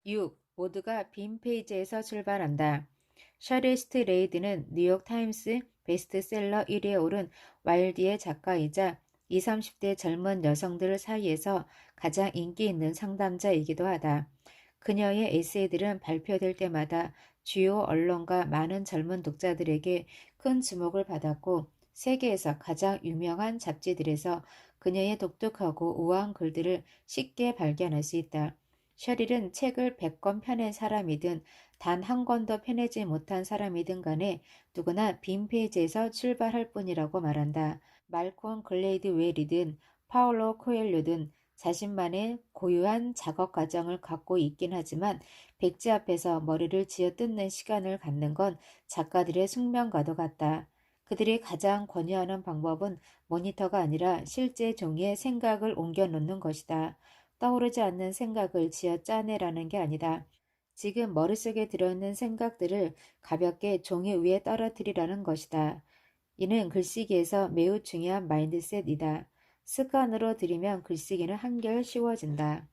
6. 모두가 빈 페이지에서 출발한다. 셔리스트 레이드는 뉴욕타임스 베스트셀러 1위에 오른 와일드의 작가이자 20, 30대 젊은 여성들 사이에서 가장 인기 있는 상담자이기도 하다. 그녀의 에세이들은 발표될 때마다 주요 언론과 많은 젊은 독자들에게 큰 주목을 받았고 세계에서 가장 유명한 잡지들에서 그녀의 독특하고 우아한 글들을 쉽게 발견할 수 있다. 셔릴은 책을 100권 펴낸 사람이든 단 한 권도 펴내지 못한 사람이든 간에 누구나 빈 페이지에서 출발할 뿐이라고 말한다. 말콤 글레이드 웰이든 파울로 코엘료든 자신만의 고유한 작업 과정을 갖고 있긴 하지만 백지 앞에서 머리를 쥐어뜯는 시간을 갖는 건 작가들의 숙명과도 같다. 그들이 가장 권유하는 방법은 모니터가 아니라 실제 종이에 생각을 옮겨 놓는 것이다. 떠오르지 않는 생각을 지어 짜내라는 게 아니다. 지금 머릿속에 들어있는 생각들을 가볍게 종이 위에 떨어뜨리라는 것이다. 이는 글쓰기에서 매우 중요한 마인드셋이다. 습관으로 들이면 글쓰기는 한결 쉬워진다.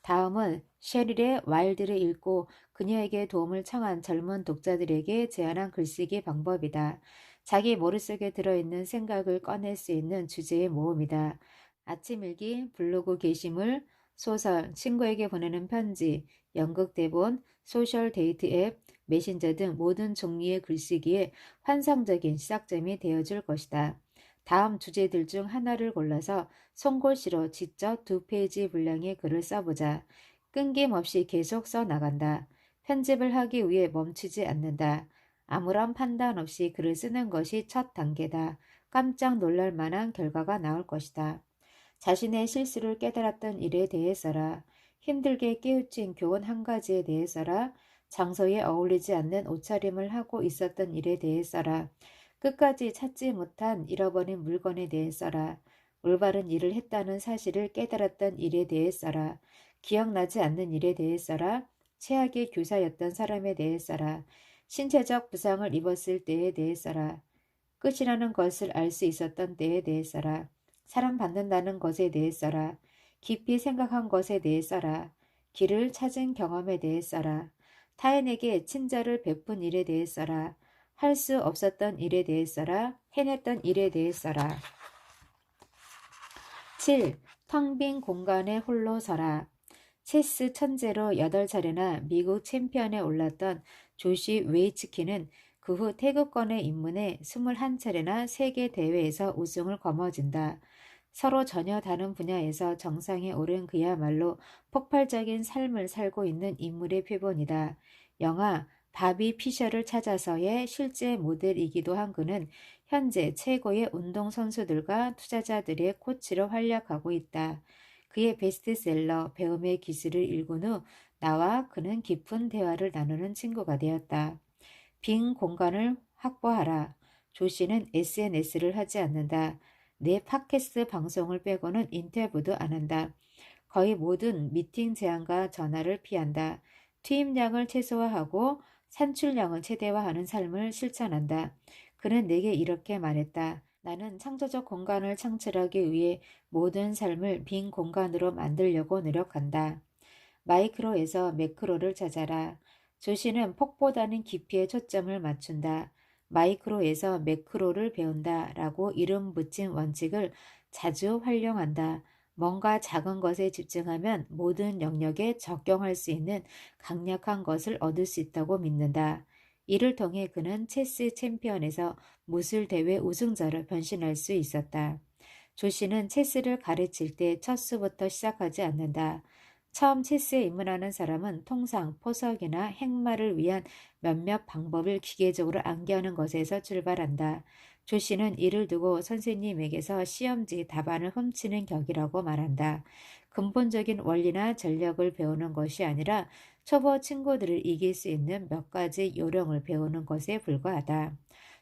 다음은 셰릴의 와일드를 읽고 그녀에게 도움을 청한 젊은 독자들에게 제안한 글쓰기 방법이다. 자기 머릿속에 들어있는 생각을 꺼낼 수 있는 주제의 모음이다. 아침 일기, 블로그 게시물, 소설, 친구에게 보내는 편지, 연극 대본, 소셜 데이트 앱, 메신저 등 모든 종류의 글쓰기에 환상적인 시작점이 되어줄 것이다. 다음 주제들 중 하나를 골라서 손글씨로 직접 2페이지 분량의 글을 써보자. 끊김없이 계속 써나간다. 편집을 하기 위해 멈추지 않는다. 아무런 판단 없이 글을 쓰는 것이 첫 단계다. 깜짝 놀랄 만한 결과가 나올 것이다. 자신의 실수를 깨달았던 일에 대해 써라. 힘들게 깨우친 교훈 한 가지에 대해 써라. 장소에 어울리지 않는 옷차림을 하고 있었던 일에 대해 써라. 끝까지 찾지 못한 잃어버린 물건에 대해 써라. 올바른 일을 했다는 사실을 깨달았던 일에 대해 써라. 기억나지 않는 일에 대해 써라. 최악의 교사였던 사람에 대해 써라. 신체적 부상을 입었을 때에 대해 써라. 끝이라는 것을 알 수 있었던 때에 대해 써라. 사랑받는다는 것에 대해 써라. 깊이 생각한 것에 대해 써라. 길을 찾은 경험에 대해 써라. 타인에게 친절을 베푼 일에 대해 써라. 할 수 없었던 일에 대해 써라. 해냈던 일에 대해 써라. 7. 텅 빈 공간에 홀로 서라. 체스 천재로 8차례나 미국 챔피언에 올랐던 조시 웨이츠키는 그 후 태극권에 입문해 21차례나 세계 대회에서 우승을 거머쥔다. 서로 전혀 다른 분야에서 정상에 오른 그야말로 폭발적인 삶을 살고 있는 인물의 표본이다. 영화 바비 피셔를 찾아서의 실제 모델이기도 한 그는 현재 최고의 운동선수들과 투자자들의 코치로 활약하고 있다. 그의 베스트셀러 배움의 기술을 읽은 후 나와 그는 깊은 대화를 나누는 친구가 되었다. 빈 공간을 확보하라. 조 씨는 SNS를 하지 않는다. 내 팟캐스트 방송을 빼고는 인터뷰도 안 한다. 거의 모든 미팅 제안과 전화를 피한다. 투입량을 최소화하고 산출량을 최대화하는 삶을 실천한다. 그는 내게 이렇게 말했다. 나는 창조적 공간을 창출하기 위해 모든 삶을 빈 공간으로 만들려고 노력한다. 마이크로에서 매크로를 찾아라. 조시는 폭보다는 깊이에 초점을 맞춘다. 마이크로에서 매크로를 배운다 라고 이름 붙인 원칙을 자주 활용한다. 뭔가 작은 것에 집중하면 모든 영역에 적용할 수 있는 강력한 것을 얻을 수 있다고 믿는다. 이를 통해 그는 체스 챔피언에서 무술대회 우승자로 변신할 수 있었다. 조씨는 체스를 가르칠 때 첫 수부터 시작하지 않는다. 처음 체스에 입문하는 사람은 통상 포석이나 행마를 위한 몇몇 방법을 기계적으로 암기하는 것에서 출발한다. 조 씨는 이를 두고 선생님에게서 시험지 답안을 훔치는 격이라고 말한다. 근본적인 원리나 전략을 배우는 것이 아니라 초보 친구들을 이길 수 있는 몇 가지 요령을 배우는 것에 불과하다.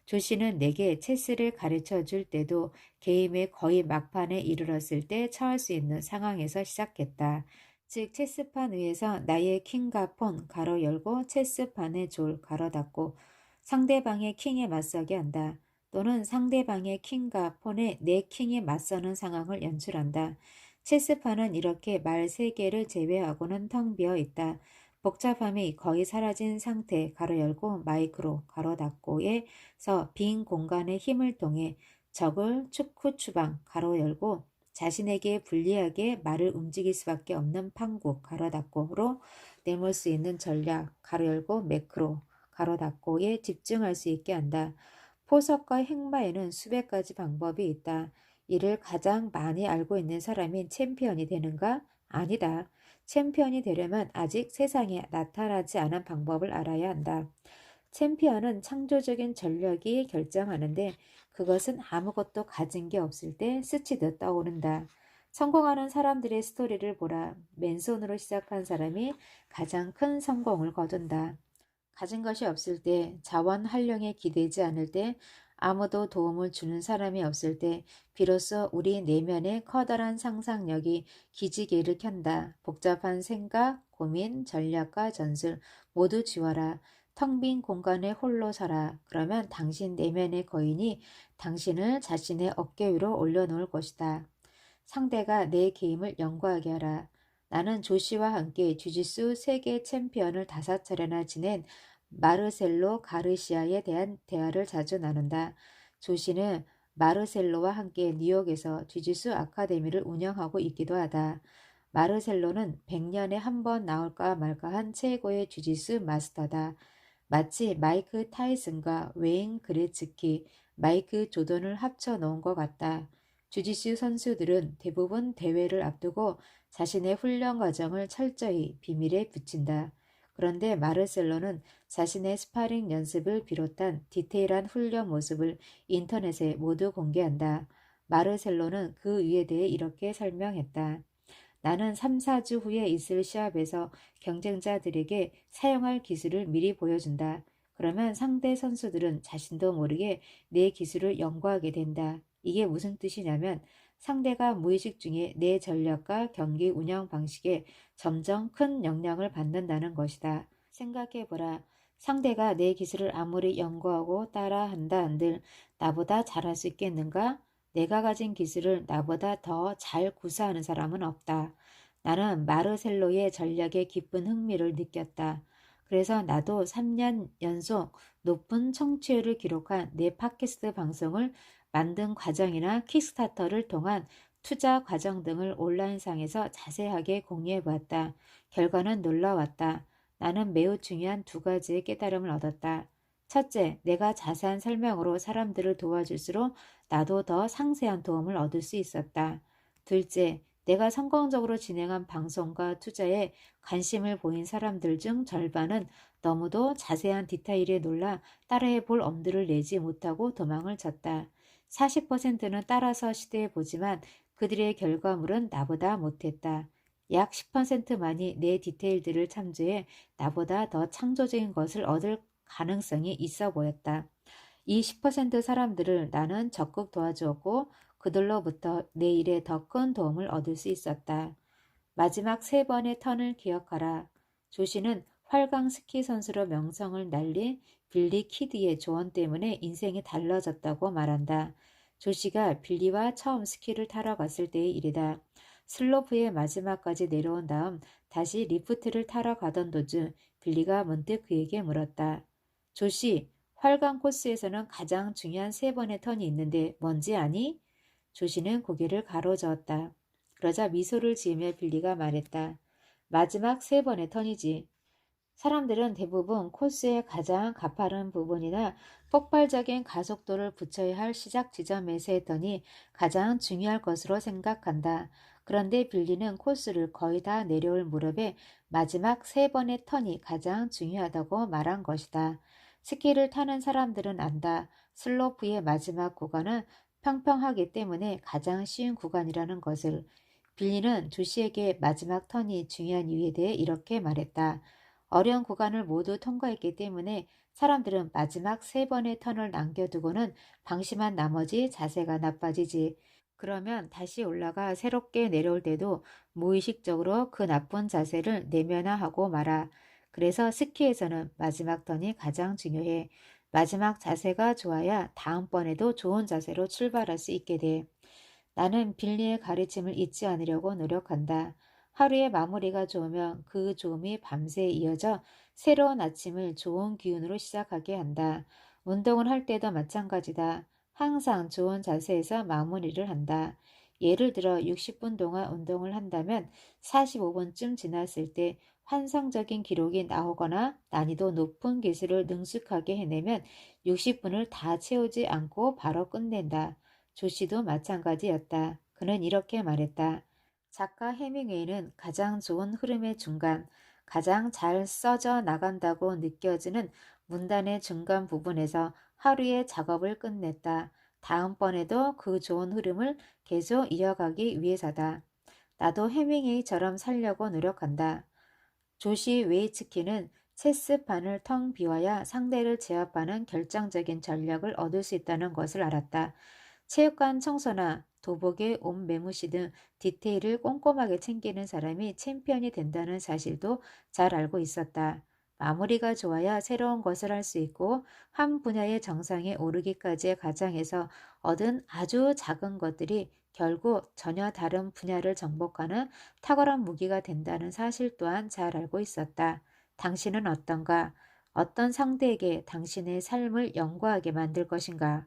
조 씨는 내게 체스를 가르쳐 줄 때도 게임의 거의 막판에 이르렀을 때 처할 수 있는 상황에서 시작했다. 즉 체스판 위에서 나의 킹과 폰 가로 열고 체스판의 졸 가로 닫고 상대방의 킹에 맞서게 한다. 또는 상대방의 킹과 폰에 내 킹에 맞서는 상황을 연출한다. 체스판은 이렇게 말 3개를 제외하고는 텅 비어 있다. 복잡함이 거의 사라진 상태 가로 열고 마이크로 가로 닫고에서 빈 공간의 힘을 통해 적을 축구 추방 가로 열고 자신에게 불리하게 말을 움직일 수밖에 없는 판국 가로 닫고로 내몰 수 있는 전략 가로 열고 매크로 가로 닫고에 집중할 수 있게 한다. 포석과 행마에는 수백 가지 방법이 있다. 이를 가장 많이 알고 있는 사람이 챔피언이 되는가? 아니다. 챔피언이 되려면 아직 세상에 나타나지 않은 방법을 알아야 한다. 챔피언은 창조적인 전략이 결정하는데 그것은 아무것도 가진 게 없을 때 스치듯 떠오른다. 성공하는 사람들의 스토리를 보라. 맨손으로 시작한 사람이 가장 큰 성공을 거둔다. 가진 것이 없을 때, 자원 활용에 기대지 않을 때, 아무도 도움을 주는 사람이 없을 때, 비로소 우리 내면의 커다란 상상력이 기지개를 켠다. 복잡한 생각, 고민, 전략과 전술 모두 지워라. 텅 빈 공간에 홀로 서라. 그러면 당신 내면의 거인이 당신을 자신의 어깨 위로 올려놓을 것이다. 상대가 내 게임을 연구하게 하라. 나는 조시와 함께 주짓수 세계 챔피언을 5차례나 지낸 마르셀로 가르시아에 대한 대화를 자주 나눈다. 조시는 마르셀로와 함께 뉴욕에서 주짓수 아카데미를 운영하고 있기도 하다. 마르셀로는 100년에 한 번 나올까 말까한 최고의 주짓수 마스터다. 마치 마이크 타이슨과 웨인 그레츠키, 마이크 조던을 합쳐 놓은 것 같다. 주짓수 선수들은 대부분 대회를 앞두고 자신의 훈련 과정을 철저히 비밀에 붙인다. 그런데 마르셀로는 자신의 스파링 연습을 비롯한 디테일한 훈련 모습을 인터넷에 모두 공개한다. 마르셀로는 그 이유에 대해 이렇게 설명했다. 나는 3, 4주 후에 있을 시합에서 경쟁자들에게 사용할 기술을 미리 보여준다. 그러면 상대 선수들은 자신도 모르게 내 기술을 연구하게 된다. 이게 무슨 뜻이냐면 상대가 무의식 중에 내 전략과 경기 운영 방식에 점점 큰 영향을 받는다는 것이다. 생각해보라. 상대가 내 기술을 아무리 연구하고 따라한다 한들 나보다 잘할 수 있겠는가? 내가 가진 기술을 나보다 더 잘 구사하는 사람은 없다. 나는 마르셀로의 전략에 깊은 흥미를 느꼈다. 그래서 나도 3년 연속 높은 청취율을 기록한 내 팟캐스트 방송을 만든 과정이나 킥스타터를 통한 투자 과정 등을 온라인상에서 자세하게 공유해보았다. 결과는 놀라웠다. 나는 매우 중요한 2가지의 깨달음을 얻었다. 첫째, 내가 자세한 설명으로 사람들을 도와줄수록 나도 더 상세한 도움을 얻을 수 있었다. 둘째, 내가 성공적으로 진행한 방송과 투자에 관심을 보인 사람들 중 절반은 너무도 자세한 디테일에 놀라 따라해 볼 엄두를 내지 못하고 도망을 쳤다. 40%는 따라서 시도해보지만 그들의 결과물은 나보다 못했다. 약 10%만이 내 디테일들을 참조해 나보다 더 창조적인 것을 얻을 가능성이 있어 보였다. 이 10% 사람들을 나는 적극 도와주었고 그들로부터 내 일에 더 큰 도움을 얻을 수 있었다. 마지막 3번의 턴을 기억하라. 조시는 활강 스키 선수로 명성을 날린 빌리 키드의 조언 때문에 인생이 달라졌다고 말한다. 조시가 빌리와 처음 스키를 타러 갔을 때의 일이다. 슬로프의 마지막까지 내려온 다음 다시 리프트를 타러 가던 도중 빌리가 문득 그에게 물었다. 조시, 활강 코스에서는 가장 중요한 3번의 턴이 있는데 뭔지 아니? 조시는 고개를 가로저었다. 그러자 미소를 지으며 빌리가 말했다. 마지막 3번의 턴이지. 사람들은 대부분 코스의 가장 가파른 부분이나 폭발적인 가속도를 붙여야 할 시작 지점에서의 턴이 가장 중요할 것으로 생각한다. 그런데 빌리는 코스를 거의 다 내려올 무렵에 마지막 3번의 턴이 가장 중요하다고 말한 것이다. 스키를 타는 사람들은 안다. 슬로프의 마지막 구간은 평평하기 때문에 가장 쉬운 구간이라는 것을. 빌리는 조시에게 마지막 턴이 중요한 이유에 대해 이렇게 말했다. 어려운 구간을 모두 통과했기 때문에 사람들은 마지막 3번의 턴을 남겨두고는 방심한 나머지 자세가 나빠지지. 그러면 다시 올라가 새롭게 내려올 때도 무의식적으로 그 나쁜 자세를 내면화하고 말아. 그래서 스키에서는 마지막 턴이 가장 중요해. 마지막 자세가 좋아야 다음번에도 좋은 자세로 출발할 수 있게 돼. 나는 빌리의 가르침을 잊지 않으려고 노력한다. 하루의 마무리가 좋으면 그 좋음이 밤새 이어져 새로운 아침을 좋은 기운으로 시작하게 한다. 운동을 할 때도 마찬가지다. 항상 좋은 자세에서 마무리를 한다. 예를 들어 60분 동안 운동을 한다면 45분쯤 지났을 때 환상적인 기록이 나오거나 난이도 높은 기술을 능숙하게 해내면 60분을 다 채우지 않고 바로 끝낸다. 조씨도 마찬가지였다. 그는 이렇게 말했다. 작가 해밍웨이는 가장 좋은 흐름의 중간, 가장 잘 써져 나간다고 느껴지는 문단의 중간 부분에서 하루의 작업을 끝냈다. 다음번에도 그 좋은 흐름을 계속 이어가기 위해서다. 나도 해밍웨이처럼 살려고 노력한다. 조시 웨이츠키는 체스판을 텅 비워야 상대를 제압하는 결정적인 전략을 얻을 수 있다는 것을 알았다. 체육관 청소나 도복의 옷 매무시 등 디테일을 꼼꼼하게 챙기는 사람이 챔피언이 된다는 사실도 잘 알고 있었다. 마무리가 좋아야 새로운 것을 할 수 있고 한 분야의 정상에 오르기까지의 과정에서 얻은 아주 작은 것들이 결국 전혀 다른 분야를 정복하는 탁월한 무기가 된다는 사실 또한 잘 알고 있었다. 당신은 어떤가? 어떤 상대에게 당신의 삶을 영구하게 만들 것인가?